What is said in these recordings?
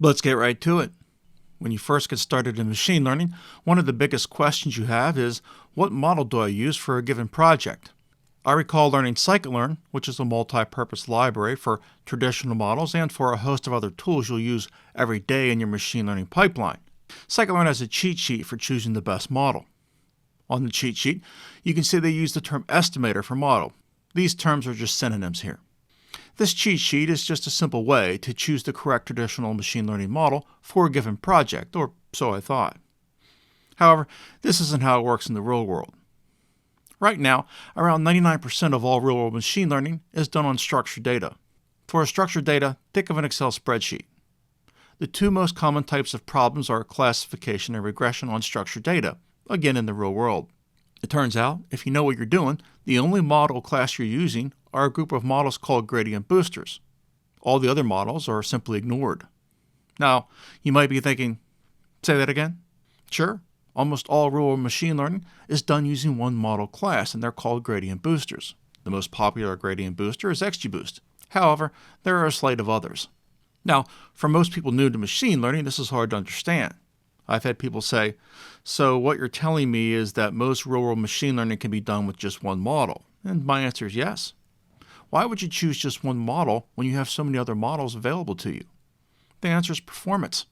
Let's get right to it. When you first get started in machine learning, one of the biggest questions you have is, what model do I use for a given project? I recall learning scikit-learn, which is a multi-purpose library for traditional models and for a host of other tools you'll use every day in your machine learning pipeline. Scikit-learn has a cheat sheet for choosing the best model. On the cheat sheet, you can see they use the term estimator for model. These terms are just synonyms here. This cheat sheet is just a simple way to choose the correct traditional machine learning model for a given project, or so I thought. However, this isn't how it works in the real world. Right now, around 99% of all real-world machine learning is done on structured data. For structured data, think of an Excel spreadsheet. The two most common types of problems are classification and regression on structured data, again in the real world. It turns out, if you know what you're doing, the only model class you're using are a group of models called gradient boosters. All the other models are simply ignored. Now, you might be thinking, say that again? Sure, almost all real-world machine learning is done using one model class, and they're called gradient boosters. The most popular gradient booster is XGBoost. However, there are a slate of others. Now, for most people new to machine learning, this is hard to understand. I've had people say, so what you're telling me is that most real-world machine learning can be done with just one model? And my answer is yes. Why would you choose just one model when you have so many other models available to you? The answer is performance.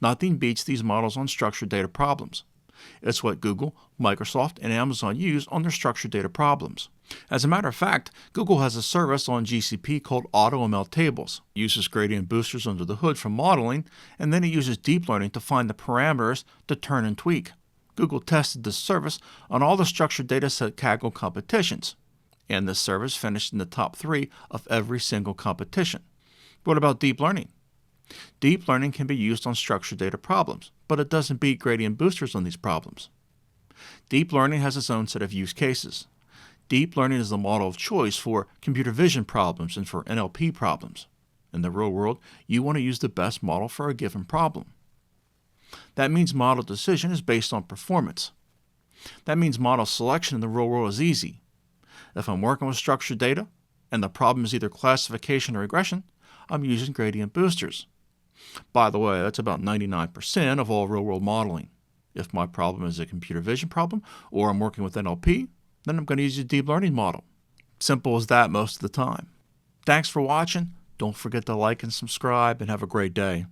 Nothing beats these models on structured data problems. It's what Google, Microsoft, and Amazon use on their structured data problems. As a matter of fact, Google has a service on GCP called AutoML Tables. It uses gradient boosters under the hood for modeling, and then it uses deep learning to find the parameters to turn and tweak. Google tested this service on all the structured data set Kaggle competitions, and this service finished in the top 3 of every single competition. What about deep learning? Deep learning can be used on structured data problems, but it doesn't beat gradient boosters on these problems. Deep learning has its own set of use cases. Deep learning is the model of choice for computer vision problems and for NLP problems. In the real world, you want to use the best model for a given problem. That means model decision is based on performance. That means model selection in the real world is easy. If I'm working with structured data, and the problem is either classification or regression, I'm using gradient boosters. By the way, that's about 99% of all real-world modeling. If my problem is a computer vision problem, or I'm working with NLP, then I'm going to use a deep learning model. Simple as that most of the time. Thanks for watching. Don't forget to like and subscribe, and have a great day.